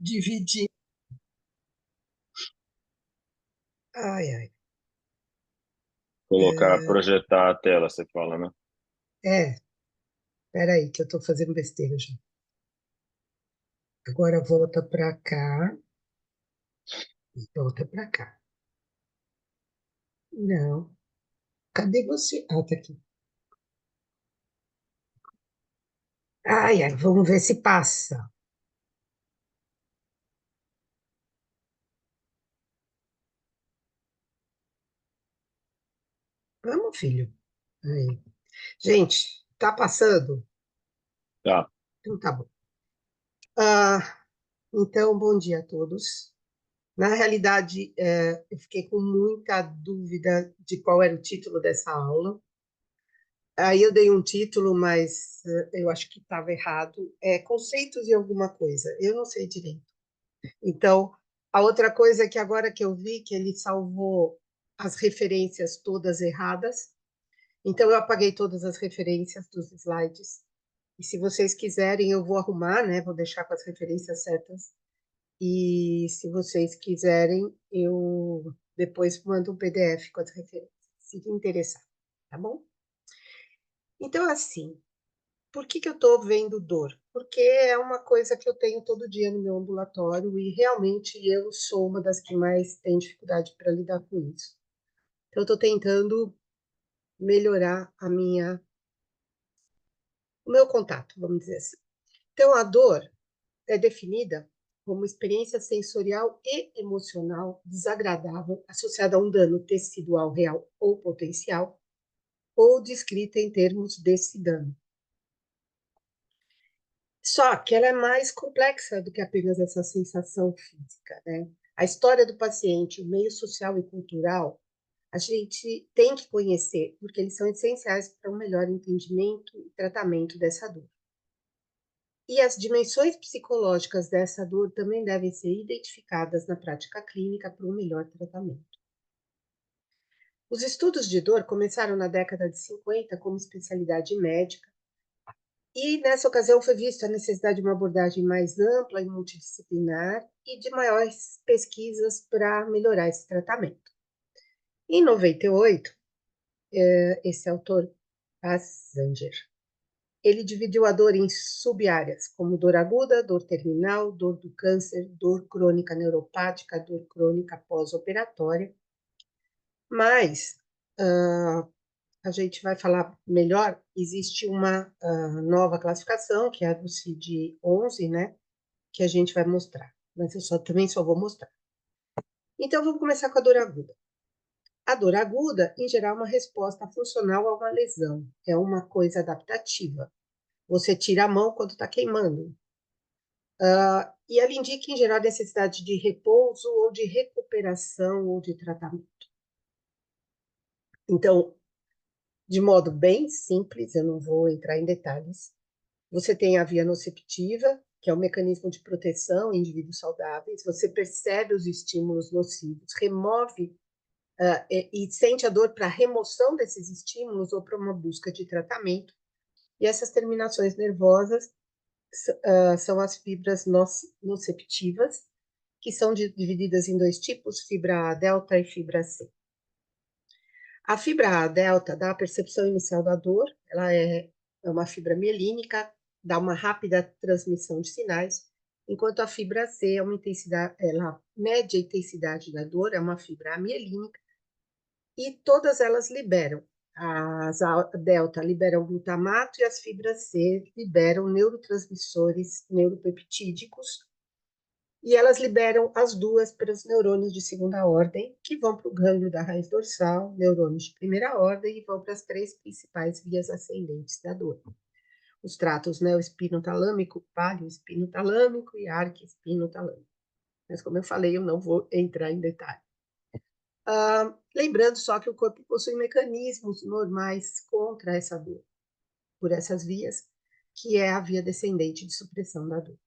dividir. Ai, ai. Colocar, projetar a tela, você fala, né? Espera aí, que eu estou fazendo besteira já. Agora volta para cá e volta para cá. Não. Cadê você? Ah, tá aqui. Ai, ai, vamos ver se passa. Vamos, filho. Aí. Gente, tá passando? Tá, Então tá bom. Ah, então, bom dia a todos. Na realidade, eu fiquei com muita dúvida de qual era o título dessa aula. Aí eu dei um título, mas eu acho que estava errado. É conceitos de alguma coisa. Eu não sei direito. Então, a outra coisa é que agora que eu vi que ele salvou as referências todas erradas, então eu apaguei todas as referências dos slides. E se vocês quiserem, eu vou arrumar, né? Vou deixar com as referências certas. E se vocês quiserem, eu depois mando um PDF com as referências, se interessar, tá bom? Então, assim, por que que eu estou vendo dor? Porque é uma coisa que eu tenho todo dia no meu ambulatório e realmente eu sou uma das que mais tem dificuldade para lidar com isso. Então, eu estou tentando melhorar o meu contato, vamos dizer assim. Então, a dor é definida como experiência sensorial e emocional desagradável associada a um dano tecidual real ou potencial, ou descrita em termos desse dano. Só que ela é mais complexa do que apenas essa sensação física, né? A história do paciente, o meio social e cultural, a gente tem que conhecer, porque eles são essenciais para um melhor entendimento e tratamento dessa dor. E as dimensões psicológicas dessa dor também devem ser identificadas na prática clínica para um melhor tratamento. Os estudos de dor começaram na década de 50 como especialidade médica, e nessa ocasião foi vista a necessidade de uma abordagem mais ampla e multidisciplinar e de maiores pesquisas para melhorar esse tratamento. Em 98, esse autor, Azanger, ele dividiu a dor em sub-áreas, como dor aguda, dor terminal, dor do câncer, dor crônica neuropática, dor crônica pós-operatória. Mas a gente vai falar melhor, existe uma nova classificação, que é a do CID-11, né, que a gente vai mostrar. Mas eu também só vou mostrar. Então, vamos começar com a dor aguda. A dor aguda, em geral, é uma resposta funcional a uma lesão. É uma coisa adaptativa. Você tira a mão quando está queimando. E ela indica, em geral, a necessidade de repouso ou de recuperação ou de tratamento. Então, de modo bem simples, eu não vou entrar em detalhes, você tem a via nociceptiva, que é o mecanismo de proteção em indivíduos saudáveis, você percebe os estímulos nocivos, remove e sente a dor para a remoção desses estímulos ou para uma busca de tratamento. E essas terminações nervosas são as fibras noceptivas, que são divididas em dois tipos, fibra A delta e fibra C. A fibra A delta dá a percepção inicial da dor, ela é uma fibra mielínica, dá uma rápida transmissão de sinais, enquanto a fibra C é uma intensidade, ela mede a intensidade da dor, é uma fibra amielínica, e todas elas liberam. As A delta liberam glutamato e as fibras C liberam neurotransmissores neuropeptídicos, e elas liberam as duas para os neurônios de segunda ordem, que vão para o gânglio da raiz dorsal, neurônios de primeira ordem, e vão para as três principais vias ascendentes da dor. Os tratos neoespinotalâmico, paleoespinotalâmico e arquiespinotalâmico. Mas, como eu falei, eu não vou entrar em detalhe. Lembrando só que o corpo possui mecanismos normais contra essa dor, por essas vias, que é a via descendente de supressão da dor.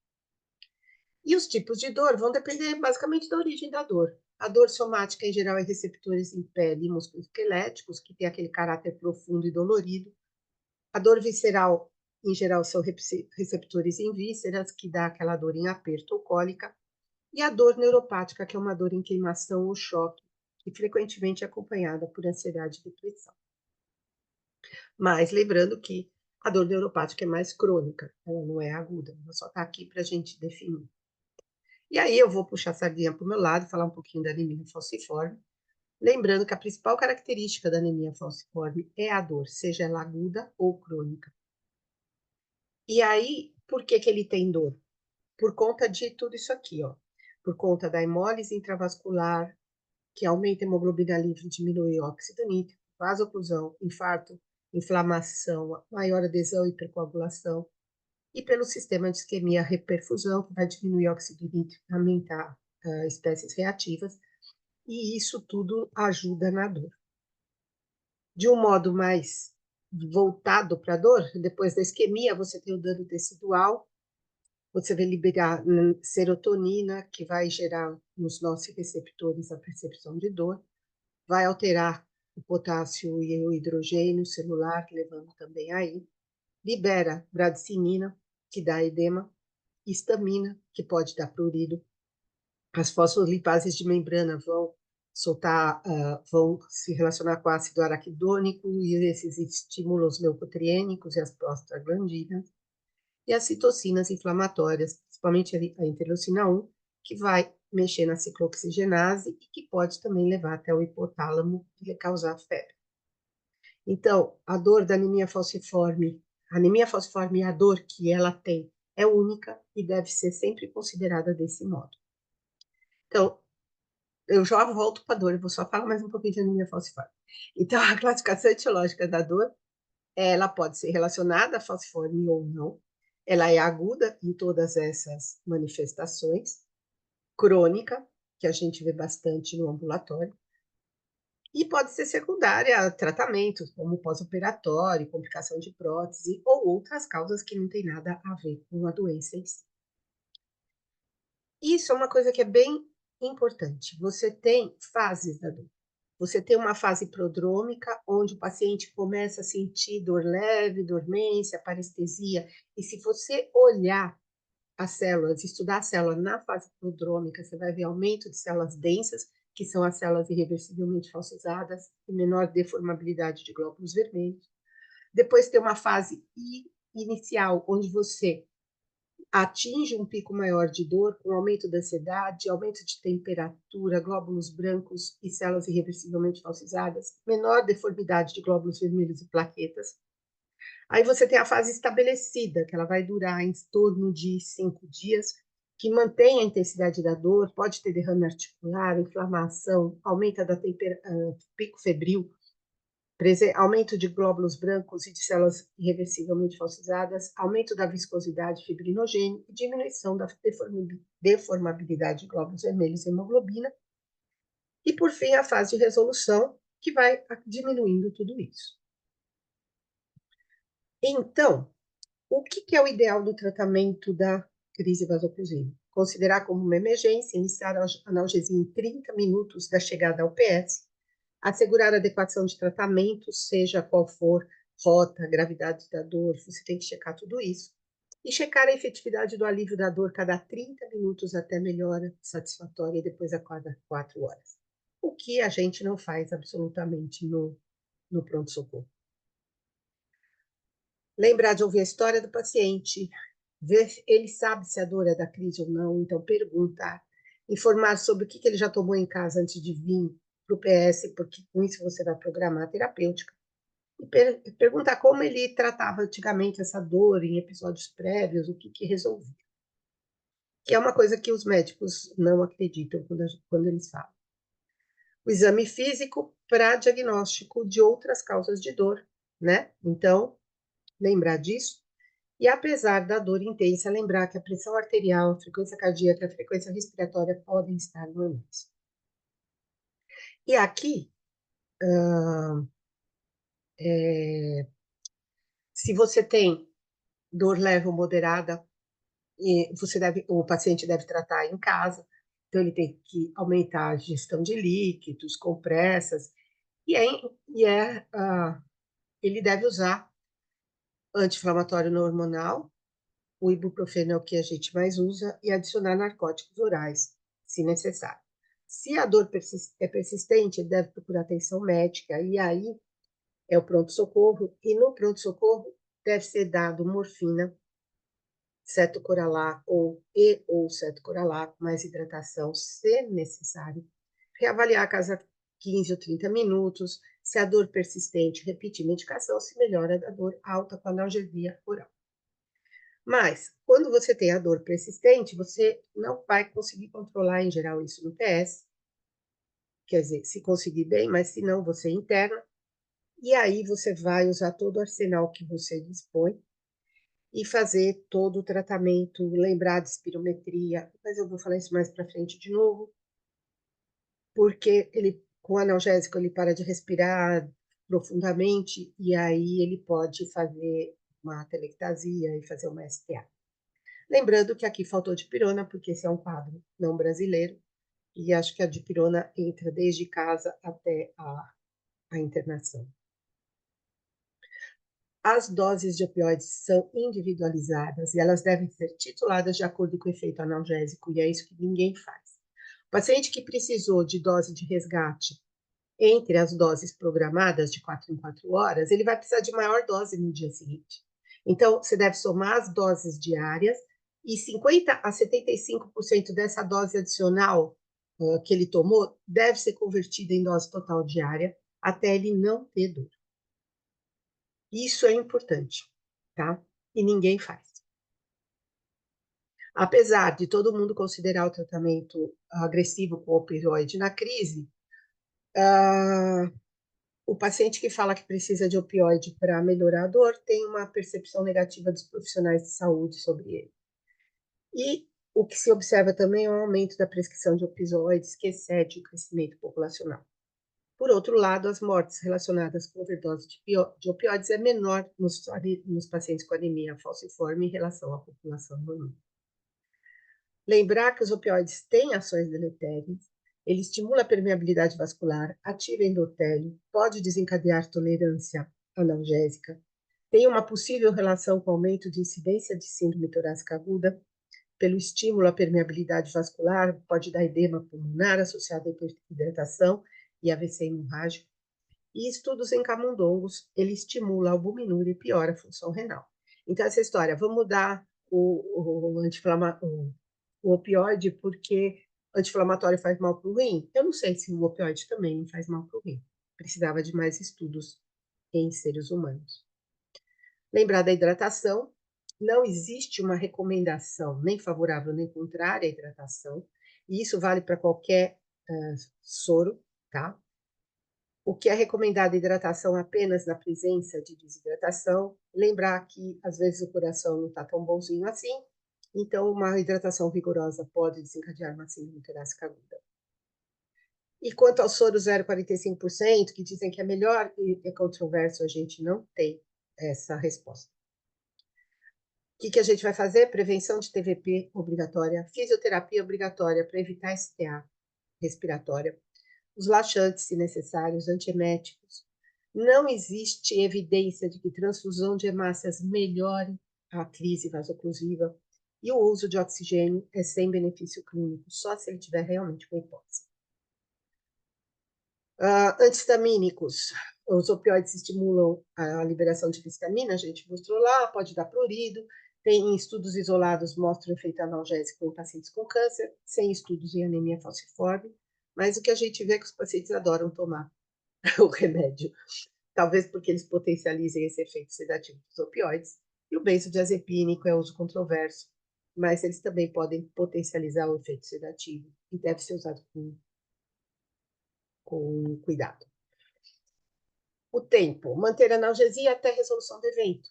E os tipos de dor vão depender basicamente da origem da dor. A dor somática, em geral, é receptores em pele e músculos esqueléticos, que tem aquele caráter profundo e dolorido. A dor visceral em geral, são receptores em vísceras, que dá aquela dor em aperto ou cólica, e a dor neuropática, que é uma dor em queimação ou choque, que frequentemente é acompanhada por ansiedade e depressão. Mas lembrando que a dor neuropática é mais crônica, ela não é aguda, ela só está aqui para a gente definir. E aí eu vou puxar a sardinha para o meu lado e falar um pouquinho da anemia falciforme, lembrando que a principal característica da anemia falciforme é a dor, seja ela aguda ou crônica. E aí, por que ele tem dor? Por conta de tudo isso aqui, ó. Por conta da hemólise intravascular, que aumenta a hemoglobina livre, diminui o óxido nítrico, vasoclusão, infarto, inflamação, maior adesão e hipercoagulação, e pelo sistema de isquemia reperfusão, que vai diminuir o óxido nítrico, aumentar espécies reativas, e isso tudo ajuda na dor. De um modo mais voltado para a dor, depois da isquemia, você tem o dano tecidual, você vai liberar serotonina, que vai gerar nos nossos receptores a percepção de dor, vai alterar o potássio e o hidrogênio celular, levando também aí, libera bradicinina, que dá edema, histamina, que pode dar prurido, as fosfolipases de membrana vão soltar, vão se relacionar com o ácido araquidônico e esses estímulos leucotriênicos e as prostaglandinas, e as citocinas inflamatórias, principalmente a interleucina 1, que vai mexer na ciclooxigenase e que pode também levar até o hipotálamo e causar febre. Então, a dor da anemia falciforme, e a dor que ela tem é única e deve ser sempre considerada desse modo. Então, eu já volto para a dor, eu vou só falar mais um pouquinho de anemia falciforme. Então, a classificação etiológica da dor, ela pode ser relacionada à falciforme ou não. Ela é aguda em todas essas manifestações, crônica, que a gente vê bastante no ambulatório, e pode ser secundária a tratamentos, como pós-operatório, complicação de prótese, ou outras causas que não tem nada a ver com a doença em si. Isso é uma coisa que é bem importante. Você tem fases da dor. Você tem uma fase prodrômica, onde o paciente começa a sentir dor leve, dormência, parestesia, e se você olhar as células, estudar a célula na fase prodrômica, você vai ver aumento de células densas, que são as células irreversivelmente falcizadas, e menor deformabilidade de glóbulos vermelhos. Depois tem uma fase inicial, onde você atinge um pico maior de dor, com aumento da ansiedade, aumento de temperatura, glóbulos brancos e células irreversivelmente falcizadas, menor deformidade de glóbulos vermelhos e plaquetas. Aí você tem a fase estabelecida, que ela vai durar em torno de 5 dias, que mantém a intensidade da dor, pode ter derrame articular, inflamação, aumenta da pico febril, aumento de glóbulos brancos e de células irreversivelmente falcizadas, aumento da viscosidade fibrinogênica e diminuição da deformabilidade de glóbulos vermelhos e hemoglobina. E, por fim, a fase de resolução, que vai diminuindo tudo isso. Então, o que é o ideal do tratamento da crise vasopressora? Considerar como uma emergência, iniciar a analgesia em 30 minutos da chegada ao PS, assegurar a adequação de tratamento, seja qual for rota, gravidade da dor, você tem que checar tudo isso. E checar a efetividade do alívio da dor cada 30 minutos até melhora satisfatória e depois a cada 4 horas. O que a gente não faz absolutamente no pronto-socorro. Lembrar de ouvir a história do paciente, ver se ele sabe se a dor é da crise ou não, então perguntar, informar sobre o que ele já tomou em casa antes de vir para o PS, porque com isso você vai programar a terapêutica, e perguntar como ele tratava antigamente essa dor em episódios prévios, o que resolvia. Que é uma coisa que os médicos não acreditam quando eles falam. O exame físico para diagnóstico de outras causas de dor, né? Então, lembrar disso. E apesar da dor intensa, lembrar que a pressão arterial, a frequência cardíaca e a frequência respiratória podem estar normais. E aqui, se você tem dor leve ou moderada, o paciente deve tratar em casa, então ele tem que aumentar a ingestão de líquidos, compressas, ele deve usar anti-inflamatório não hormonal, o ibuprofeno é o que a gente mais usa, e adicionar narcóticos orais, se necessário. Se a dor é persistente, ele deve procurar atenção médica, e aí é o pronto-socorro, e no pronto-socorro deve ser dado morfina, cetocoralato ou cetocoralato, mais hidratação, se necessário. Reavaliar a cada 15 ou 30 minutos. Se a dor persistente, repetir medicação, se melhora da dor alta com analgesia oral. Mas, quando você tem a dor persistente, você não vai conseguir controlar, em geral, isso no PS. Quer dizer, se conseguir bem, mas se não, você interna. E aí você vai usar todo o arsenal que você dispõe e fazer todo o tratamento, lembrar de espirometria, mas eu vou falar isso mais para frente de novo, porque ele, com o analgésico, ele para de respirar profundamente e aí ele pode fazer uma atelectasia e fazer uma STA. Lembrando que aqui faltou dipirona, porque esse é um quadro não brasileiro, e acho que a dipirona entra desde casa até a internação. As doses de opioides são individualizadas e elas devem ser tituladas de acordo com o efeito analgésico, e é isso que ninguém faz. O paciente que precisou de dose de resgate entre as doses programadas de 4 em 4 horas, ele vai precisar de maior dose no dia seguinte. Então, você deve somar as doses diárias e 50 a 75% dessa dose adicional que ele tomou deve ser convertida em dose total diária até ele não ter dor. Isso é importante, tá? E ninguém faz. Apesar de todo mundo considerar o tratamento agressivo com opioide na crise, o paciente que fala que precisa de opioide para melhorar a dor tem uma percepção negativa dos profissionais de saúde sobre ele. E o que se observa também é um aumento da prescrição de opioides que excede o crescimento populacional. Por outro lado, as mortes relacionadas com overdose de opioides é menor nos pacientes com anemia falciforme em relação à população normal. Lembrar que os opioides têm ações deletérias, ele estimula a permeabilidade vascular, ativa endotélio, pode desencadear tolerância analgésica, tem uma possível relação com o aumento de incidência de síndrome torácica aguda, pelo estímulo à permeabilidade vascular, pode dar edema pulmonar associado à hiperidratação e AVC hemorrágico. E estudos em camundongos, ele estimula a albuminúria e piora a função renal. Então, essa história, vamos dar o opioide porque anti-inflamatório faz mal para o rim? Eu não sei se o opioide também não faz mal para o rim. Precisava de mais estudos em seres humanos. Lembrar da hidratação. Não existe uma recomendação nem favorável nem contrária à hidratação. E isso vale para qualquer soro, tá? O que é recomendado hidratação apenas na presença de desidratação. Lembrar que, às vezes, o coração não está tão bonzinho assim, então uma hidratação vigorosa pode desencadear uma síndrome torácica aguda. E quanto ao soro 0,45%, que dizem que é melhor e é controverso, a gente não tem essa resposta. O que a gente vai fazer? Prevenção de TVP obrigatória, fisioterapia obrigatória para evitar STA respiratória, os laxantes, se necessários, antieméticos. Não existe evidência de que transfusão de hemácias melhore a crise vasoclusiva e o uso de oxigênio é sem benefício clínico, só se ele tiver realmente uma hipótese. Antihistamínicos. Os opioides estimulam a liberação de histamina, a gente mostrou lá, pode dar prurido. Tem estudos isolados mostram efeito analgésico em pacientes com câncer, sem estudos em anemia falciforme, mas o que a gente vê é que os pacientes adoram tomar o remédio, talvez porque eles potencializem esse efeito sedativo dos opioides. E o benzodiazepínico é uso controverso, mas eles também podem potencializar o efeito sedativo e deve ser usado com cuidado. O tempo, manter a analgesia até a resolução do evento.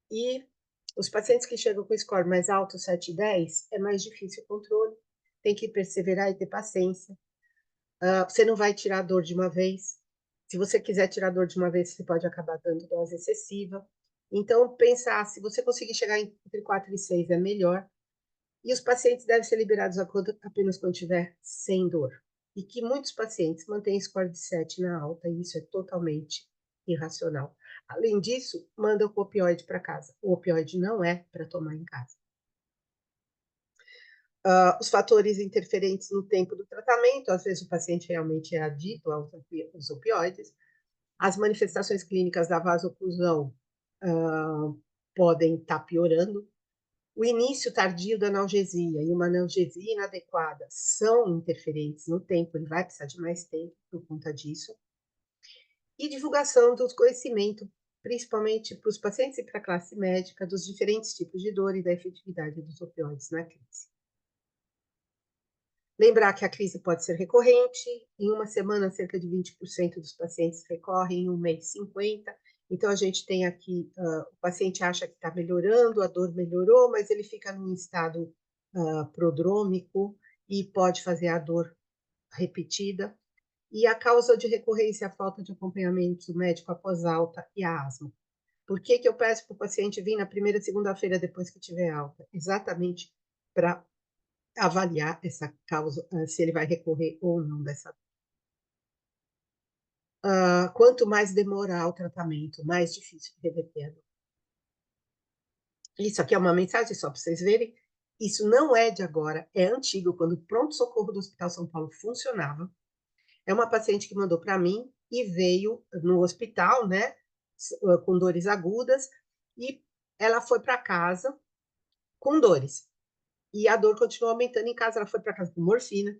E os pacientes que chegam com score mais alto, 7 e 10, é mais difícil o controle, tem que perseverar e ter paciência. Você não vai tirar a dor de uma vez. Se você quiser tirar a dor de uma vez, você pode acabar dando dose excessiva. Então, pensar, se você conseguir chegar entre 4 e 6 é melhor. E os pacientes devem ser liberados apenas quando tiver sem dor. E que muitos pacientes mantêm score de 7 na alta, e isso é totalmente irracional. Além disso, manda o opioide para casa. O opioide não é para tomar em casa. Os fatores interferentes no tempo do tratamento, às vezes o paciente realmente é adicto aos opioides. As manifestações clínicas da vasoclusão podem estar piorando. O início tardio da analgesia e uma analgesia inadequada são interferentes no tempo, ele vai precisar de mais tempo por conta disso. E divulgação do conhecimento, principalmente para os pacientes e para a classe médica, dos diferentes tipos de dor e da efetividade dos opioides na crise. Lembrar que a crise pode ser recorrente, em uma semana cerca de 20% dos pacientes recorrem, em um mês 50%. Então, a gente tem aqui, o paciente acha que está melhorando, a dor melhorou, mas ele fica num estado prodrômico e pode fazer a dor repetida. E a causa de recorrência é a falta de acompanhamento médico após alta e a asma. Por que eu peço para o paciente vir na primeira segunda-feira depois que tiver alta? Exatamente para avaliar essa causa, se ele vai recorrer ou não dessa. Quanto mais demorar o tratamento, mais difícil de reverter a dor. Isso aqui é uma mensagem só para vocês verem. Isso não é de agora, é antigo, quando o pronto-socorro do Hospital São Paulo funcionava. É uma paciente que mandou para mim e veio no hospital, né, com dores agudas, e ela foi para casa com dores. E a dor continuou aumentando em casa, ela foi para casa com morfina.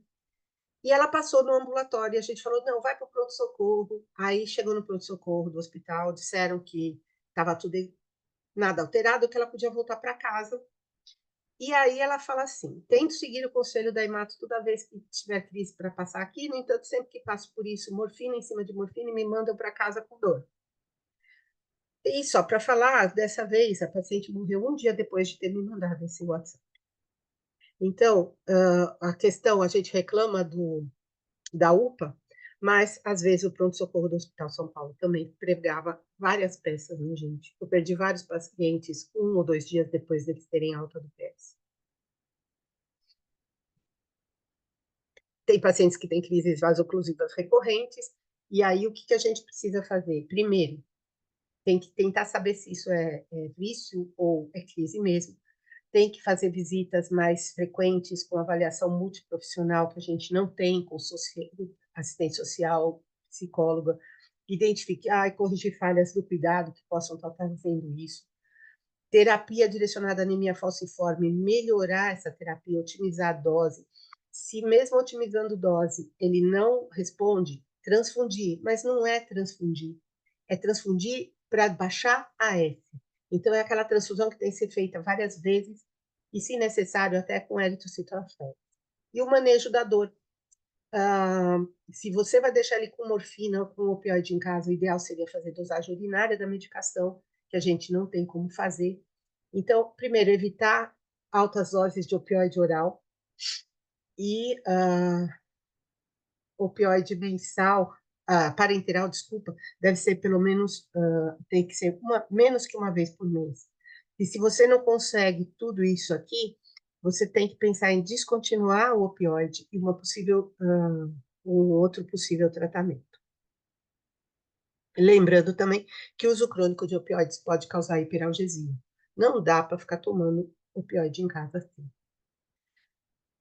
E ela passou no ambulatório e a gente falou, não, vai para o pronto-socorro. Aí chegou no pronto-socorro do hospital, disseram que estava tudo nada alterado, que ela podia voltar para casa. E aí ela fala assim, tento seguir o conselho da Imato toda vez que tiver crise para passar aqui, no entanto, sempre que passo por isso, morfina em cima de morfina, me mandam para casa com dor. E só para falar, dessa vez, a paciente morreu um dia depois de ter me mandado esse WhatsApp. Então, a questão, a gente reclama da UPA, mas às vezes o pronto-socorro do Hospital São Paulo também pregava várias peças, né, gente? Eu perdi vários pacientes 1 ou 2 dias depois deles terem alta do PS. Tem pacientes que têm crises vasoclusivas recorrentes, e aí o que a gente precisa fazer? Primeiro, tem que tentar saber se isso é vício ou é crise mesmo. Tem que fazer visitas mais frequentes com avaliação multiprofissional, que a gente não tem, com assistente social, psicóloga, identificar e corrigir falhas do cuidado que possam estar fazendo isso. Terapia direcionada à anemia falciforme, melhorar essa terapia, otimizar a dose. Se mesmo otimizando dose, ele não responde, transfundir, mas não é transfundir. É transfundir para baixar a F. Então, é aquela transfusão que tem que ser feita várias vezes e, se necessário, até com eritrocitofé. E o manejo da dor. Se você vai deixar ele com morfina ou com opioide em casa, o ideal seria fazer dosagem urinária da medicação, que a gente não tem como fazer. Então, primeiro, evitar altas doses de opioide oral e opioide mensal, parenteral, desculpa, deve ser pelo menos, tem que ser menos que uma vez por mês. E se você não consegue tudo isso aqui, você tem que pensar em descontinuar o opioide e um outro possível tratamento. Lembrando também que o uso crônico de opioides pode causar hiperalgesia. Não dá para ficar tomando opioide em casa assim.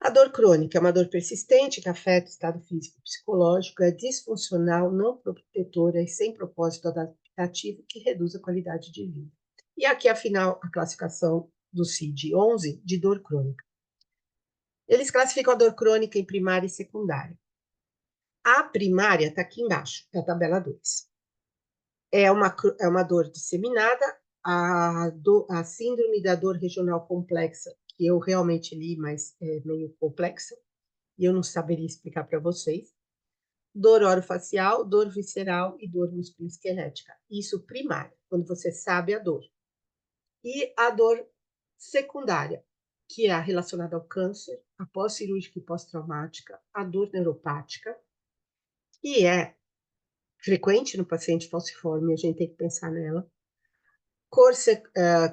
A dor crônica é uma dor persistente que afeta o estado físico e psicológico, é disfuncional, não protetora e sem propósito adaptativo que reduz a qualidade de vida. E aqui, afinal, a classificação do CID-11 de dor crônica. Eles classificam a dor crônica em primária e secundária. A primária está aqui embaixo, é a tabela 2. É uma dor disseminada, a síndrome da dor regional complexa, que eu realmente li, mas é meio complexa, e eu não saberia explicar para vocês. Dor orofacial, dor visceral e dor musculoesquelética. Isso primária, quando você sabe a dor. E a dor secundária, que é relacionada ao câncer, a pós-cirúrgica e pós-traumática, a dor neuropática, que é frequente no paciente falciforme, a gente tem que pensar nela.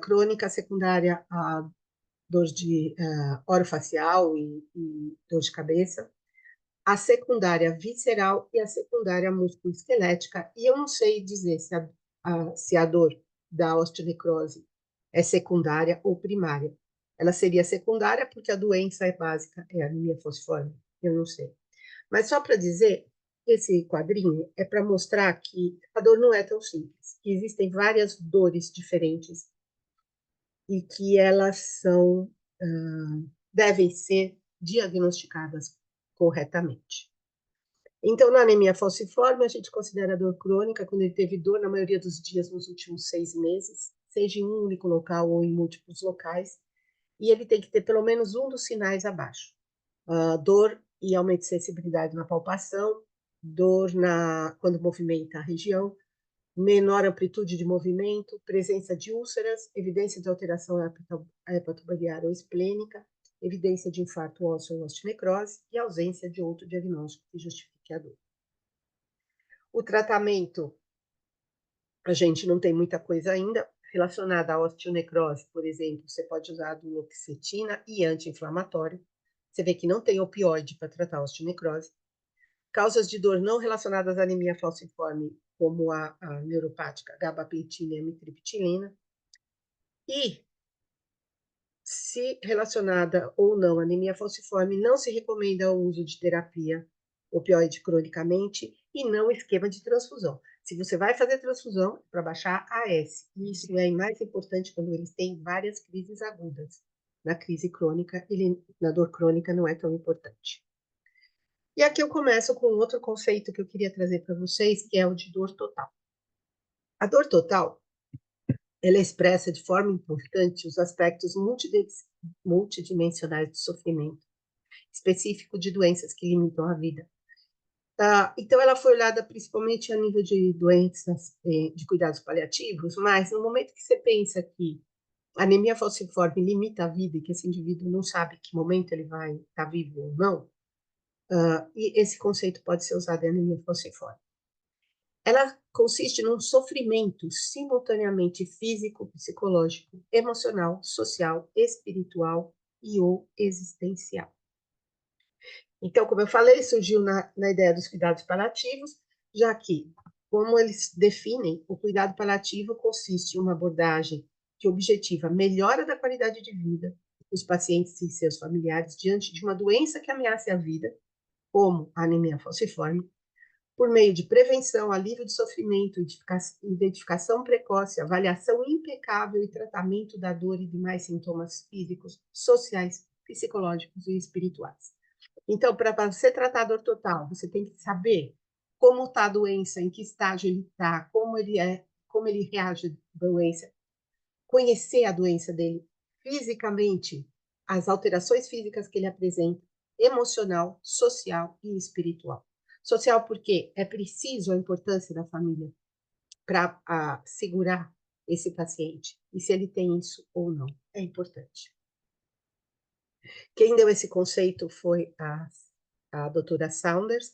Crônica secundária, a dor de orofacial e dor de cabeça. A secundária visceral e a secundária musculoesquelética. E eu não sei dizer se se a dor da osteonecrose é secundária ou primária. Ela seria secundária porque a doença é básica, é a anemia falciforme, eu não sei. Mas só para dizer, esse quadrinho é para mostrar que a dor não é tão simples, que existem várias dores diferentes e que elas devem ser diagnosticadas corretamente. Então, na anemia falciforme, a gente considera a dor crônica quando ele teve dor na maioria dos dias nos últimos 6 meses, seja em um único local ou em múltiplos locais, e ele tem que ter pelo menos um dos sinais abaixo. Dor e aumento de sensibilidade na palpação, dor quando movimenta a região, menor amplitude de movimento, presença de úlceras, evidência de alteração hepatobariária ou esplênica, evidência de infarto ósseo ou osteonecrose e ausência de outro diagnóstico que justifique a dor. O tratamento, a gente não tem muita coisa ainda. Relacionada à osteonecrose, por exemplo, você pode usar duloxetina e anti-inflamatório. Você vê que não tem opioide para tratar a osteonecrose. Causas de dor não relacionadas à anemia falciforme, como a neuropática, gabapentina e amitriptilina. E, se relacionada ou não à anemia falciforme, não se recomenda o uso de terapia opioide cronicamente e não esquema de transfusão. Se você vai fazer transfusão, é para baixar a AS. Isso é mais importante quando eles têm várias crises agudas. Na crise crônica, na dor crônica, não é tão importante. E aqui eu começo com outro conceito que eu queria trazer para vocês, que é o de dor total. A dor total, ela expressa de forma importante os aspectos multidimensionais do sofrimento, específico de doenças que limitam a vida. Então, ela foi olhada principalmente a nível de doenças de cuidados paliativos, mas no momento que você pensa que a anemia falciforme limita a vida e que esse indivíduo não sabe que momento ele vai estar vivo ou não, e esse conceito pode ser usado em anemia falciforme. Ela consiste num sofrimento simultaneamente físico, psicológico, emocional, social, espiritual e ou existencial. Então, como eu falei, surgiu na ideia dos cuidados paliativos, já que, como eles definem, o cuidado paliativo consiste em uma abordagem que objetiva a melhora da qualidade de vida dos pacientes e seus familiares diante de uma doença que ameace a vida, como a anemia falciforme, por meio de prevenção, alívio de sofrimento, identificação precoce, avaliação impecável e tratamento da dor e demais sintomas físicos, sociais, psicológicos e espirituais. Então, para você tratar a dor total, você tem que saber como está a doença, em que estágio ele está, como ele reage à doença, conhecer a doença dele fisicamente, as alterações físicas que ele apresenta, emocional, social e espiritual. Social porque é preciso a importância da família para segurar esse paciente, e se ele tem isso ou não, é importante. Quem deu esse conceito foi a doutora Saunders.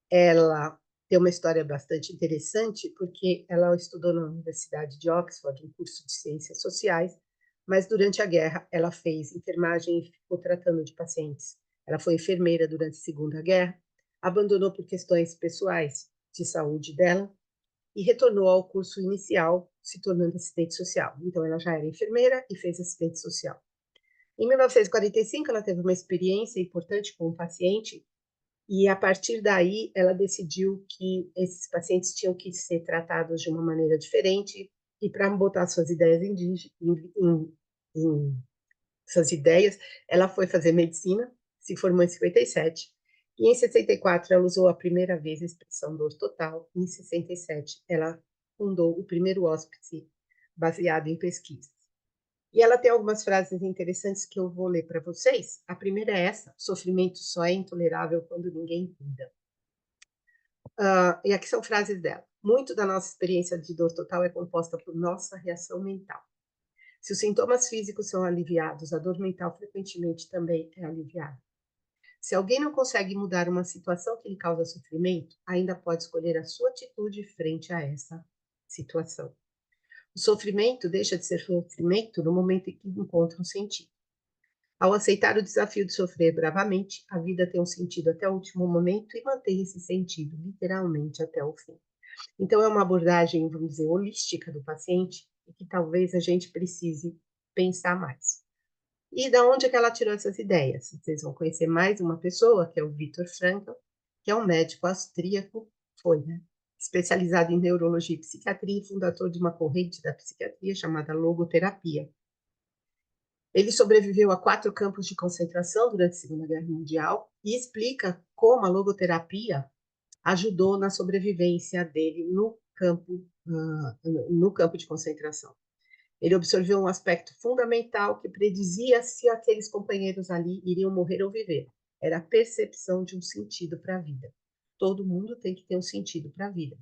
Ela tem uma história bastante interessante, porque ela estudou na Universidade de Oxford, um curso de ciências sociais, mas durante a guerra ela fez enfermagem e ficou tratando de pacientes. Ela foi enfermeira durante a Segunda Guerra, abandonou por questões pessoais de saúde dela e retornou ao curso inicial, se tornando assistente social. Então, ela já era enfermeira e fez assistente social. Em 1945, ela teve uma experiência importante com um paciente e, a partir daí, ela decidiu que esses pacientes tinham que ser tratados de uma maneira diferente e, para botar suas ideias suas ideias, ela foi fazer medicina, se formou em 57, e em 64 ela usou a primeira vez a expressão dor total, e em 67 ela fundou o primeiro hospice baseado em pesquisas. E ela tem algumas frases interessantes que eu vou ler para vocês. A primeira é essa: sofrimento só é intolerável quando ninguém cuida. E aqui são frases dela. Muito da nossa experiência de dor total é composta por nossa reação mental. Se os sintomas físicos são aliviados, a dor mental frequentemente também é aliviada. Se alguém não consegue mudar uma situação que lhe causa sofrimento, ainda pode escolher a sua atitude frente a essa situação. O sofrimento deixa de ser sofrimento no momento em que encontra um sentido. Ao aceitar o desafio de sofrer bravamente, a vida tem um sentido até o último momento e mantém esse sentido literalmente até o fim. Então, é uma abordagem, vamos dizer, holística do paciente, e que talvez a gente precise pensar mais. E da onde é que ela tirou essas ideias? Vocês vão conhecer mais uma pessoa, que é o Viktor Frankl, que é um médico austríaco, foi, né? Especializado em neurologia e psiquiatria e fundador de uma corrente da psiquiatria chamada logoterapia. Ele sobreviveu a 4 campos de concentração durante a Segunda Guerra Mundial e explica como a logoterapia ajudou na sobrevivência dele no campo de concentração. Ele observou um aspecto fundamental que predizia se aqueles companheiros ali iriam morrer ou viver. Era a percepção de um sentido para a vida. Todo mundo tem que ter um sentido para a vida.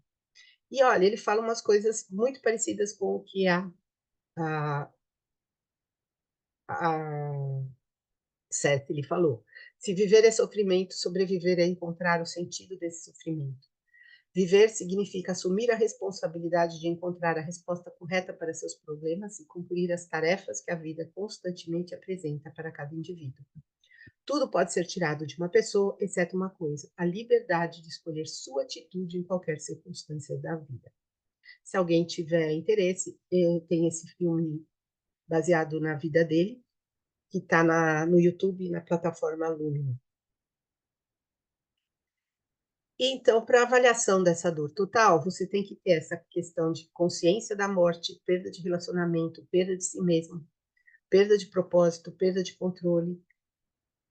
E olha, ele fala umas coisas muito parecidas com o que a certo, ele falou. Se viver é sofrimento, sobreviver é encontrar o sentido desse sofrimento. Viver significa assumir a responsabilidade de encontrar a resposta correta para seus problemas e cumprir as tarefas que a vida constantemente apresenta para cada indivíduo. Tudo pode ser tirado de uma pessoa, exceto uma coisa: a liberdade de escolher sua atitude em qualquer circunstância da vida. Se alguém tiver interesse, tem esse filme baseado na vida dele, que está no YouTube, na plataforma Lumina. Então, para avaliação dessa dor total, você tem que ter essa questão de consciência da morte, perda de relacionamento, perda de si mesmo, perda de propósito, perda de controle.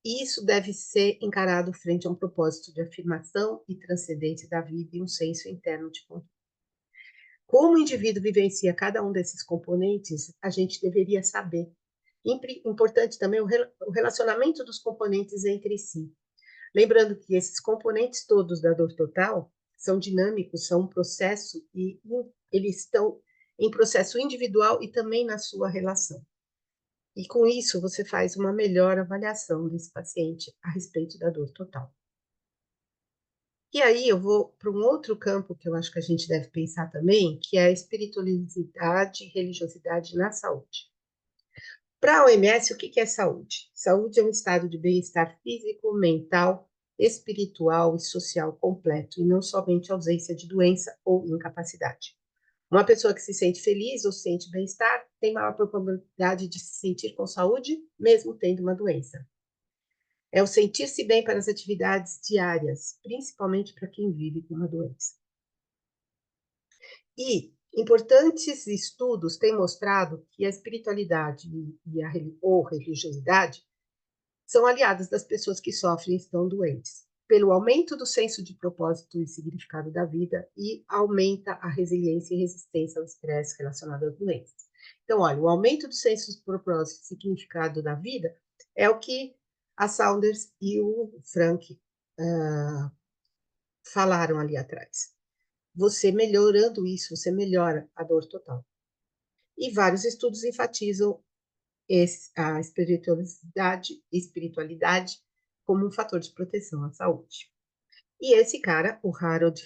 E isso deve ser encarado frente a um propósito de afirmação e transcendência da vida e um senso interno de controle. Como o indivíduo vivencia cada um desses componentes, a gente deveria saber. Importante também o relacionamento dos componentes entre si. Lembrando que esses componentes todos da dor total são dinâmicos, são um processo e eles estão em processo individual e também na sua relação. E com isso você faz uma melhor avaliação desse paciente a respeito da dor total. E aí eu vou para um outro campo que eu acho que a gente deve pensar também, que é a espiritualidade e religiosidade na saúde. Para a OMS, o que é saúde? Saúde é um estado de bem-estar físico, mental, espiritual e social completo, e não somente ausência de doença ou incapacidade. Uma pessoa que se sente feliz ou sente bem-estar tem maior probabilidade de se sentir com saúde, mesmo tendo uma doença. É o sentir-se bem para as atividades diárias, principalmente para quem vive com uma doença. E importantes estudos têm mostrado que a espiritualidade ou religiosidade são aliadas das pessoas que sofrem e estão doentes, pelo aumento do senso de propósito e significado da vida e aumenta a resiliência e resistência ao estresse relacionado às doenças. Então, olha, o aumento do senso de propósito e significado da vida é o que a Saunders e o Frank falaram ali atrás. Você melhorando isso, você melhora a dor total. E vários estudos enfatizam a espiritualidade como um fator de proteção à saúde. E esse cara, o Harold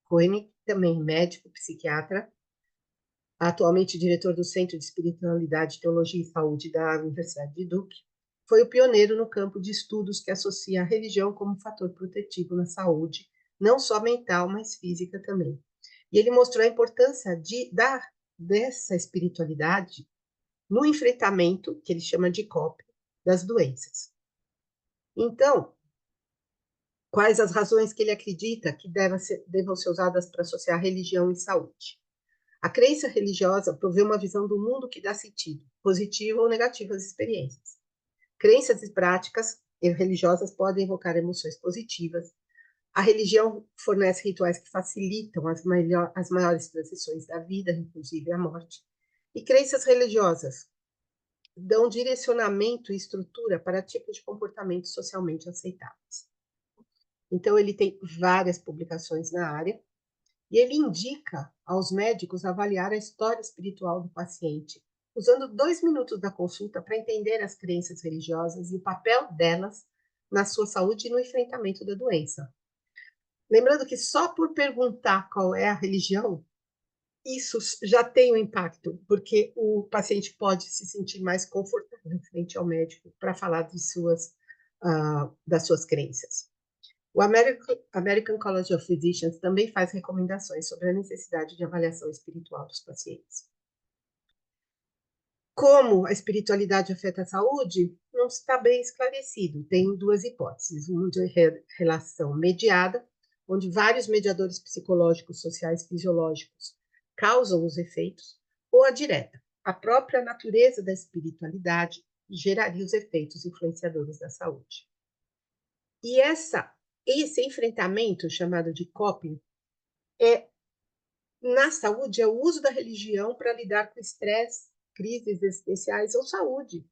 Koenig, também médico, psiquiatra, atualmente diretor do Centro de Espiritualidade, Teologia e Saúde da Universidade de Duke, foi o pioneiro no campo de estudos que associa a religião como fator protetivo na saúde, não só mental, mas física também. E ele mostrou a importância dessa espiritualidade no enfrentamento, que ele chama de COP, das doenças. Então, quais as razões que ele acredita que devam ser usadas para associar religião e saúde? A crença religiosa provê uma visão do mundo que dá sentido, positivo ou negativo às experiências. Crenças e práticas religiosas podem evocar emoções positivas. A religião fornece rituais que facilitam as maiores transições da vida, inclusive a morte. E crenças religiosas dão direcionamento e estrutura para tipos de comportamentos socialmente aceitáveis. Então, ele tem várias publicações na área e ele indica aos médicos avaliar a história espiritual do paciente, usando 2 minutos da consulta para entender as crenças religiosas e o papel delas na sua saúde e no enfrentamento da doença. Lembrando que só por perguntar qual é a religião, isso já tem um impacto, porque o paciente pode se sentir mais confortável frente ao médico para falar das suas crenças. O American College of Physicians também faz recomendações sobre a necessidade de avaliação espiritual dos pacientes. Como a espiritualidade afeta a saúde, não está bem esclarecido. Tem duas hipóteses: uma de relação mediada, onde vários mediadores psicológicos, sociais, fisiológicos causam os efeitos, ou a direta. A própria natureza da espiritualidade geraria os efeitos influenciadores da saúde. E esse enfrentamento, chamado de coping, na saúde, é o uso da religião para lidar com estresse, crises existenciais ou saúde,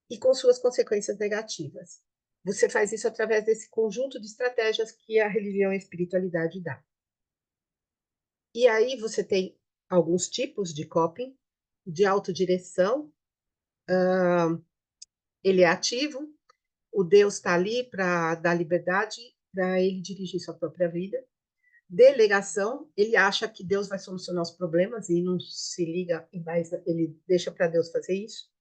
e com suas consequências negativas. Você faz isso através desse conjunto de estratégias que a religião e a espiritualidade dá. E aí você tem alguns tipos de coping, de autodireção, ele é ativo, o Deus está ali para dar liberdade para ele dirigir sua própria vida. Delegação, ele acha que Deus vai solucionar os problemas e não se liga, mas ele deixa para Deus fazer isso.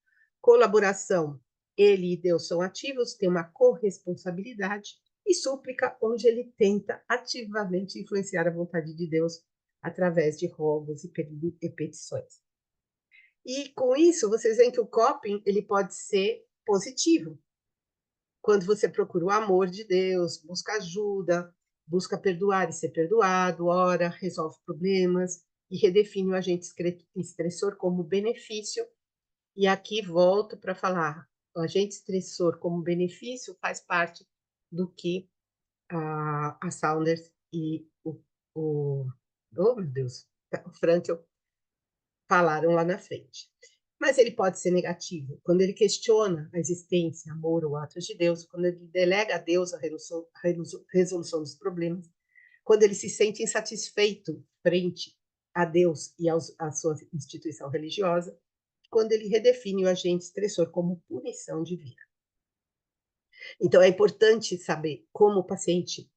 Colaboração, ele e Deus são ativos, tem uma corresponsabilidade. E súplica, onde ele tenta ativamente influenciar a vontade de Deus através de rogos e petições. E com isso, vocês veem que o coping ele pode ser positivo. Quando você procura o amor de Deus, busca ajuda, busca perdoar e ser perdoado, ora, resolve problemas e redefine o agente estressor como benefício. E aqui volto para falar, o agente estressor como benefício faz parte do que a Saunders e oh meu Deus, o Frankl falaram lá na frente. Mas ele pode ser negativo quando ele questiona a existência, amor ou atos de Deus, quando ele delega a Deus a resolução dos problemas, quando ele se sente insatisfeito frente a Deus e à sua instituição religiosa, quando ele redefine o agente estressor como punição divina. Então, é importante saber como o paciente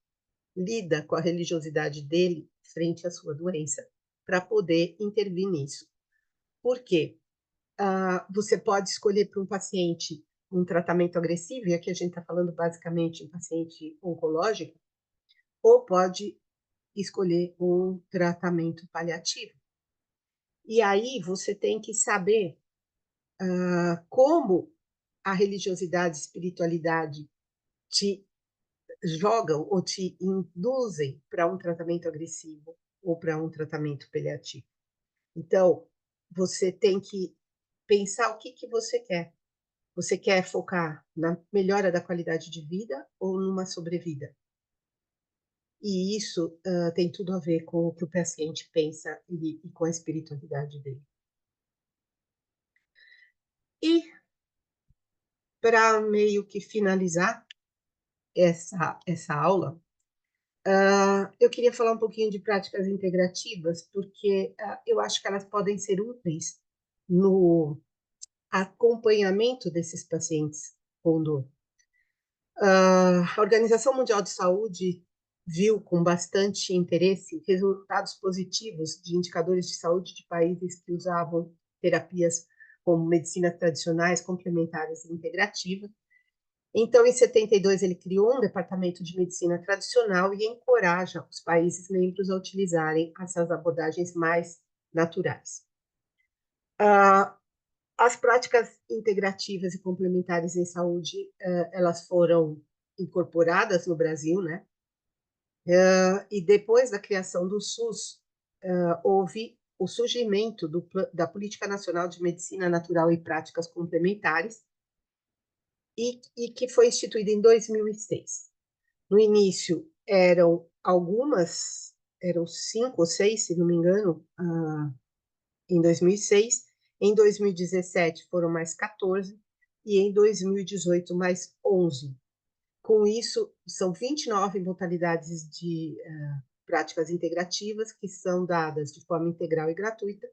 lida com a religiosidade dele frente à sua doença, para poder intervir nisso. Por quê? Você pode escolher para um paciente um tratamento agressivo, e aqui a gente está falando basicamente em paciente oncológico, ou pode escolher um tratamento paliativo. E aí você tem que saber como a religiosidade e espiritualidade te jogam ou te induzem para um tratamento agressivo ou para um tratamento paliativo. Então, você tem que pensar o que você quer. Você quer focar na melhora da qualidade de vida ou numa sobrevida? E isso tem tudo a ver com o que o paciente pensa e com a espiritualidade dele. E, para meio que finalizar essa aula, eu queria falar um pouquinho de práticas integrativas, porque eu acho que elas podem ser úteis no acompanhamento desses pacientes com dor. A Organização Mundial de Saúde viu com bastante interesse resultados positivos de indicadores de saúde de países que usavam terapias como medicinas tradicionais, complementares e integrativas. Então, em 72, ele criou um departamento de medicina tradicional e encoraja os países membros a utilizarem essas abordagens mais naturais. As práticas integrativas e complementares em saúde, elas foram incorporadas no Brasil, né? E depois da criação do SUS, houve o surgimento da Política Nacional de Medicina Natural e Práticas Complementares, e que foi instituída em 2006. No início, eram 5 ou 6, se não me engano, em 2006. Em 2017, foram mais 14, e em 2018, mais 11. Com isso, são 29 modalidades de práticas integrativas que são dadas de forma integral e gratuita.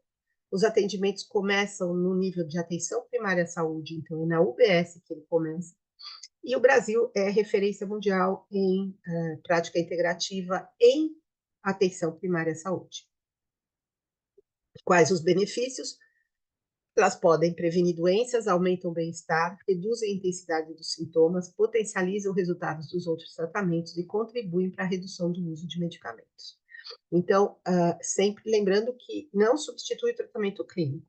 Os atendimentos começam no nível de atenção primária à saúde, então é na UBS que ele começa. E o Brasil é referência mundial em prática integrativa em atenção primária à saúde. Quais os benefícios? Elas podem prevenir doenças, aumentam o bem-estar, reduzem a intensidade dos sintomas, potencializam os resultados dos outros tratamentos e contribuem para a redução do uso de medicamentos. Então, sempre lembrando que não substitui o tratamento clínico,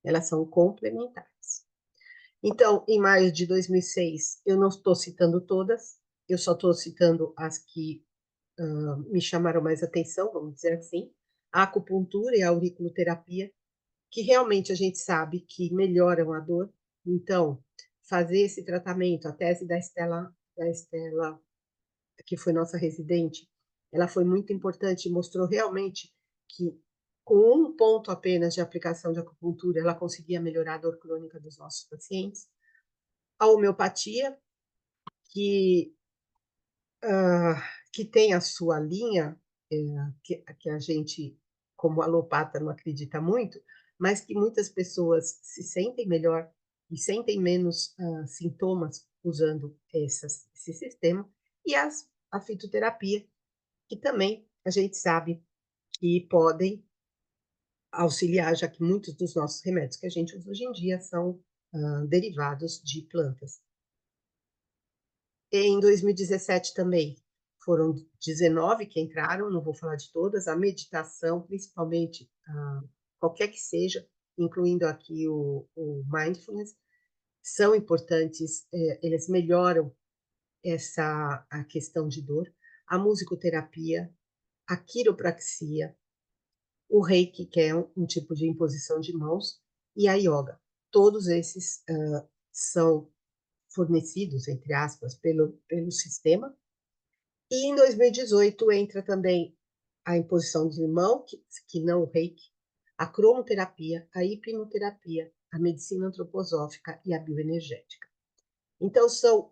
elas são complementares. Então, em maio de 2006, eu não estou citando todas, eu só estou citando as que me chamaram mais atenção, vamos dizer assim, a acupuntura e a auriculoterapia, que realmente a gente sabe que melhoram a dor. Então, fazer esse tratamento, a tese da Estela, que foi nossa residente, ela foi muito importante e mostrou realmente que com um ponto apenas de aplicação de acupuntura, ela conseguia melhorar a dor crônica dos nossos pacientes. A homeopatia, que, que tem a sua linha, que a gente, como alopata, não acredita muito, mas que muitas pessoas se sentem melhor e sentem menos sintomas usando esse sistema, e a fitoterapia, que também a gente sabe que podem auxiliar, já que muitos dos nossos remédios que a gente usa hoje em dia são derivados de plantas. Em 2017 também foram 19 que entraram, não vou falar de todas, a meditação, principalmente, qualquer que seja, incluindo aqui o mindfulness, são importantes, eles melhoram a questão de dor, a musicoterapia, a quiropraxia, o reiki, que é um tipo de imposição de mãos, e a yoga. Todos esses são fornecidos, entre aspas, pelo sistema. E em 2018 entra também a imposição de mão, que não o reiki, a cromoterapia, a hipnoterapia, a medicina antroposófica e a bioenergética. Então, são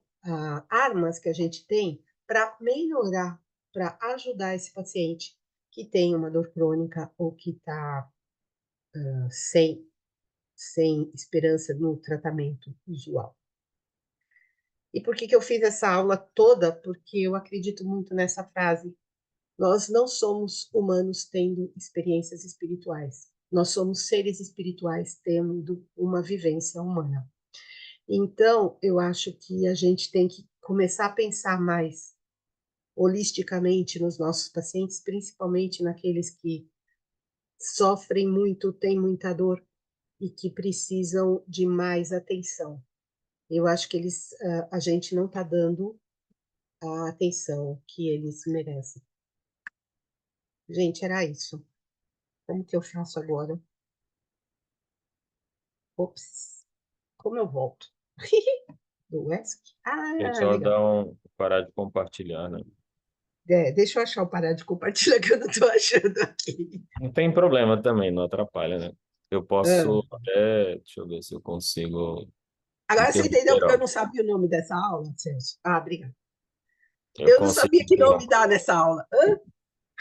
armas que a gente tem para melhorar, para ajudar esse paciente que tem uma dor crônica ou que está sem esperança no tratamento usual. E por que eu fiz essa aula toda? Porque eu acredito muito nessa frase. Nós não somos humanos tendo experiências espirituais. Nós somos seres espirituais tendo uma vivência humana. Então, eu acho que a gente tem que começar a pensar mais holisticamente nos nossos pacientes, principalmente naqueles que sofrem muito, têm muita dor e que precisam de mais atenção. Eu acho que a gente não está dando a atenção que eles merecem. Gente, era isso. Como que eu faço agora? Ops, como eu volto? Do ESC? É Ah, só legal. parar de compartilhar, né? Deixa eu achar o parar de compartilhar que eu não estou achando aqui. Não tem problema também, não atrapalha, né? Eu Ah, posso até, deixa eu ver se eu consigo agora você entendeu interromper, porque eu ó. não sabia o nome dessa aula, Celso? Obrigada. Eu Eu não sabia que nome consigo. dar nessa aula.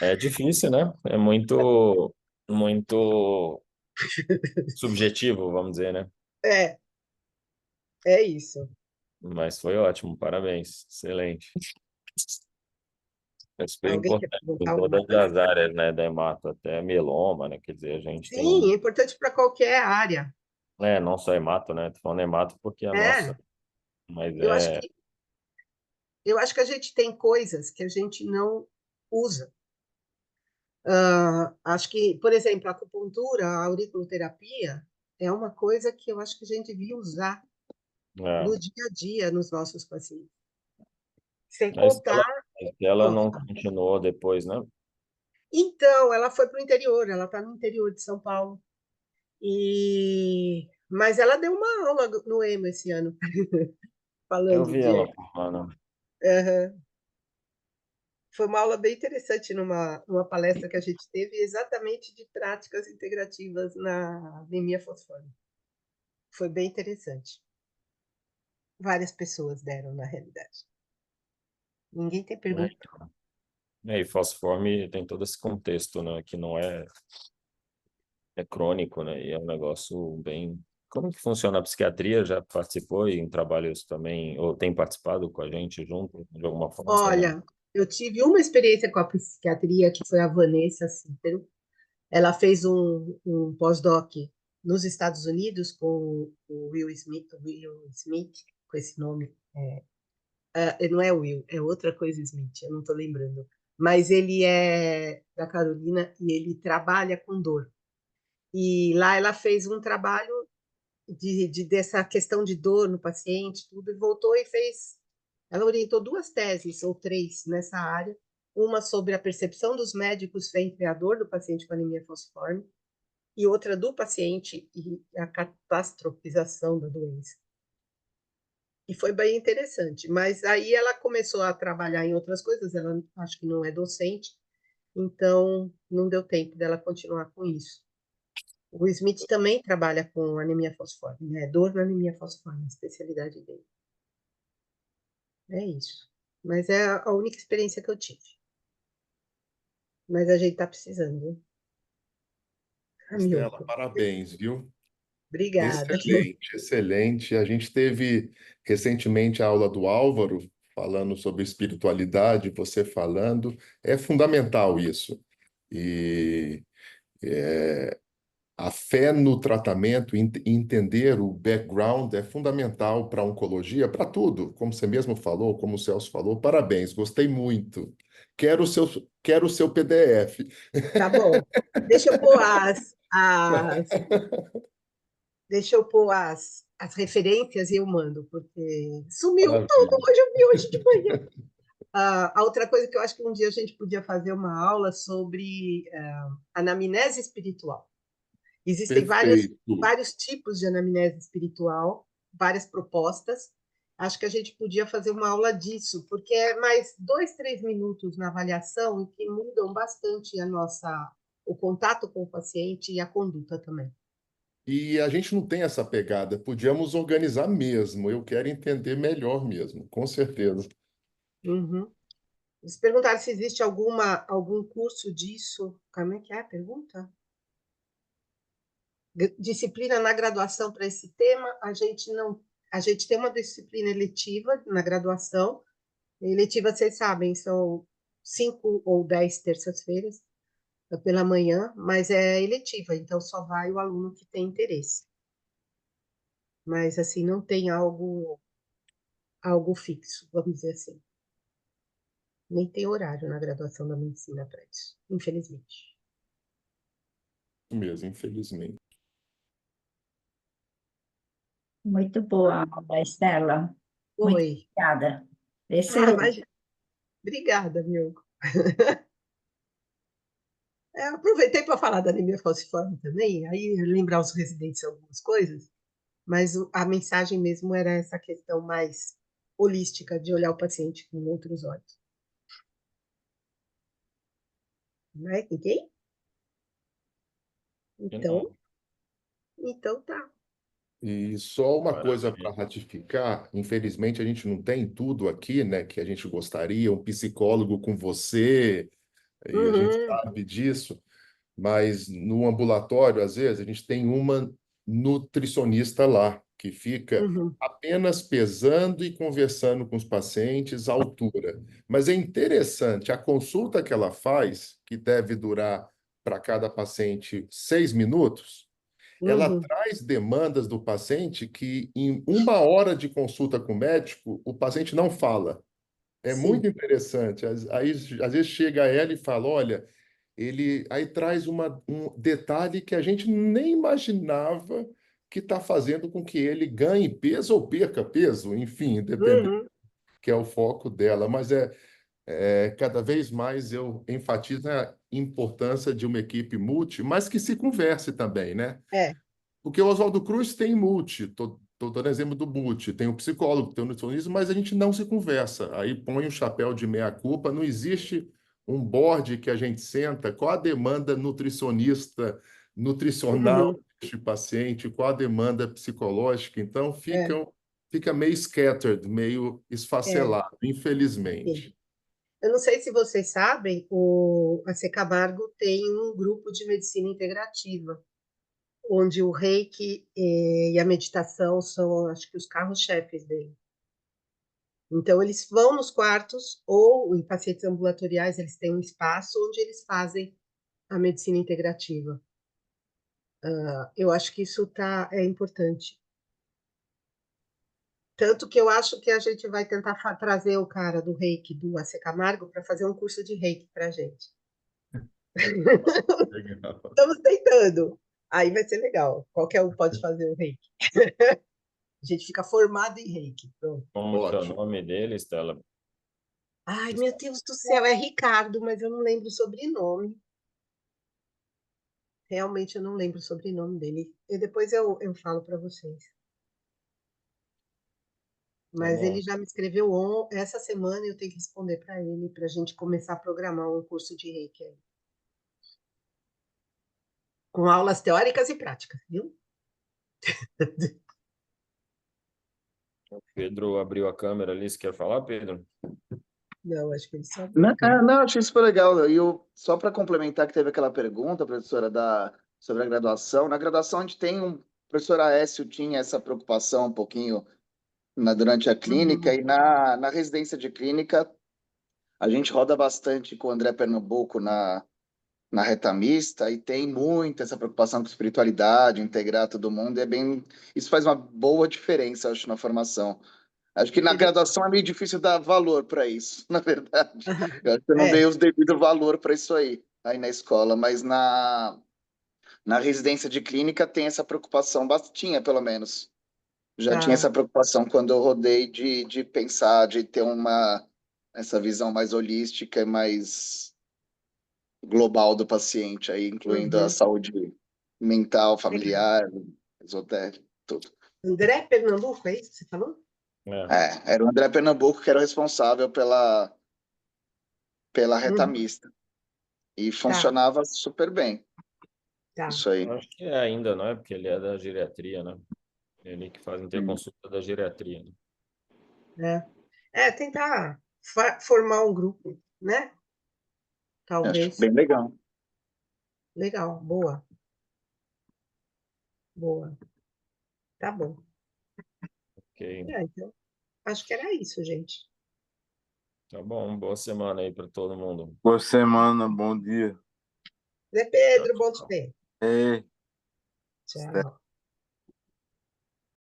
É difícil, né? É muito, muito subjetivo, vamos dizer, né? É, é isso. Mas foi ótimo, parabéns, excelente. É super Alguém quer importante em perguntar alguma todas coisa? as áreas, né, da hemato, até mieloma, né? Quer dizer, a gente Sim, tem, é importante para qualquer área. não só hemato, né? Tô falando hemato porque a nossa, É, mas eu acho que eu acho que a gente tem coisas que a gente não usa. Acho que, por exemplo, a acupuntura, a auriculoterapia é uma coisa que eu acho que a gente devia usar é, no dia a dia nos nossos pacientes. Sem a Estela, contar. a Estela Ó, não continuou depois, né? então, ela foi para o interior, ela está no interior de São Paulo. Mas ela deu uma aula no EMA esse ano, Eu falando vi ela de. por lá, né? Aham. Foi uma aula bem interessante numa palestra que a gente teve, exatamente de práticas integrativas na anemia fosfórica. Foi bem interessante. Várias pessoas deram, na realidade. Ninguém tem É, pergunta. então. E fosforme tem todo esse contexto, né? Que não é crônico, né? E é um negócio bem. Como que funciona a psiquiatria? Já participou em trabalhos também, ou tem participado com a gente junto, de alguma forma? Olha, eu tive uma experiência com a psiquiatria, que foi a Vanessa Cícero. Ela fez um pós-doc nos Estados Unidos com o Will Smith, com esse nome. Não é Will, é outra coisa Smith, eu não estou lembrando. Mas ele é da Carolina e ele trabalha com dor. E lá ela fez um trabalho dessa questão de dor no paciente, tudo, e voltou e fez. Ela orientou 2 teses ou 3 nessa área, uma sobre a percepção dos médicos frente à dor do paciente com anemia falciforme, e outra do paciente e a catastrofização da doença. E foi bem interessante. Mas aí ela começou a trabalhar em outras coisas, ela acho que não é docente, então não deu tempo dela continuar com isso. O Smith também trabalha com anemia falciforme, né? Dor na anemia falciforme, a especialidade dele. É isso. Mas é a única experiência que eu tive. Mas a gente está precisando, viu? Estela, Amilco. parabéns, viu? Obrigada. Excelente, excelente. A gente teve recentemente a aula do Álvaro falando sobre espiritualidade, você falando. É fundamental isso. E a fé no tratamento, entender o background é fundamental para a oncologia, para tudo, como você mesmo falou, como o Celso falou. Parabéns, gostei muito. Quero o seu PDF. Tá bom. Deixa eu pôr deixa eu pôr as referências e eu mando, porque sumiu tudo. Maravilha. Hoje eu vi hoje de manhã. A outra coisa que eu acho que um dia a gente podia fazer uma aula sobre anamnese espiritual. Existem Perfeito. vários tipos de anamnese espiritual, várias propostas. Acho que a gente podia fazer uma aula disso, porque é mais 2, 3 minutos na avaliação e que mudam bastante o contato com o paciente e a conduta também. E a gente não tem essa pegada. Podíamos organizar mesmo. Eu quero entender melhor mesmo, com certeza. Uhum. Eles perguntaram se existe algum curso disso. Como é que é a pergunta? Disciplina na graduação para esse tema, a gente tem uma disciplina eletiva na graduação. Eletiva, vocês sabem, são 5 ou 10 terças-feiras pela manhã, mas é eletiva, então só vai o aluno que tem interesse. Mas assim, não tem algo fixo, vamos dizer assim. Nem tem horário na graduação da medicina para isso, infelizmente. Mesmo, infelizmente. Muito boa a aula, Estela. Muito Oi. obrigada. Mas Excelente. obrigada, meu. Aproveitei para falar da anemia falciforme também, aí lembrar os residentes algumas coisas, mas a mensagem mesmo era essa questão mais holística de olhar o paciente com outros olhos. Não é? Ninguém? Então, então tá. E só uma coisa para Maravilha. ratificar, infelizmente a gente não tem tudo aqui, né, que a gente gostaria, um psicólogo com você, e a gente Uhum, sabe disso, mas no ambulatório, às vezes, a gente tem uma nutricionista lá, que fica uhum, apenas pesando e conversando com os pacientes à altura. Mas é interessante, a consulta que ela faz, que deve durar para cada paciente 6 minutos, ela uhum. traz demandas do paciente que, em 1 hora de consulta com o médico, o paciente não fala. É muito Sim. interessante. Aí, às vezes, chega ela e fala: olha, ele aí traz um detalhe que a gente nem imaginava que está fazendo com que ele ganhe peso ou perca peso, enfim, dependendo, Uhum. que é o foco dela. Mas cada vez mais eu enfatizo a importância de uma equipe multi, mas que se converse também, né? É. Porque o Oswaldo Cruz tem multi, estou dando exemplo do multi, tem o psicólogo, tem o nutricionista, mas a gente não se conversa. Aí põe o chapéu de meia-culpa, não existe um board que a gente senta, qual a demanda nutricionista, nutricional Uhum. deste paciente, qual a demanda psicológica, então É. fica meio scattered, meio É. esfacelado, Sim. infelizmente. Eu não sei se vocês sabem, a C. Camargo tem um grupo de medicina integrativa, onde o reiki e a meditação são, acho que, os carros-chefes dele. Então, eles vão nos quartos, ou em pacientes ambulatoriais, eles têm um espaço onde eles fazem a medicina integrativa. Eu acho que isso é importante. Tanto que eu acho que a gente vai tentar trazer o cara do Reiki, do AC Camargo, para fazer um curso de Reiki para a gente. Legal. Estamos tentando. Aí vai ser legal. Qualquer um pode fazer o Reiki. A gente fica formado em Reiki. Pronto. Como que é o Ótimo. nome dele, Stella? Ai, meu Deus do céu, é Ricardo, mas eu não lembro o sobrenome. Realmente eu não lembro o sobrenome dele. E depois eu falo para vocês. Tá Mas bom. ele já me escreveu essa semana e eu tenho que responder para ele, para a gente começar a programar um curso de Reiki aí. Com aulas teóricas e práticas, viu? O Pedro abriu a câmera ali, você quer falar, Pedro? Não, acho que ele só Não, brincou. não, achei super legal. E eu, só para complementar que teve aquela pergunta, professora, sobre a graduação. Na graduação, a gente tem professor Aécio tinha essa preocupação um pouquinho durante a clínica, Uhum. e na residência de clínica, a gente roda bastante com o André Pernambuco na reta mista, e tem muito essa preocupação com espiritualidade, integrar todo mundo, e isso faz uma boa diferença, eu acho, na formação. Acho que na Ele... graduação é meio difícil dar valor para isso, na verdade. Eu acho que eu não dei É, o devido valor para isso aí na escola, mas na residência de clínica tem essa preocupação, tinha pelo menos. Já tinha tá. essa preocupação quando eu rodei de pensar, de ter essa visão mais holística e mais global do paciente, aí incluindo a Uhum. saúde mental, Legal. familiar, esotérica, tudo. André Pernambuco, é isso que você falou? É. Era o André Pernambuco que era o responsável pela reta Uhum. mista. E Tá, funcionava super bem, tá. isso aí. Acho que é ainda, não é? Porque ele é da geriatria, né? Ele que faz interconsulta da geriatria, né? Tentar formar um grupo, né? Eu acho Talvez. bem legal. Legal, boa, boa. Tá bom. Ok. Então, acho que era isso, gente. Tá bom. Boa semana aí para todo mundo. Boa semana, bom dia. Zé Pedro, bom te ver. É, Tchau.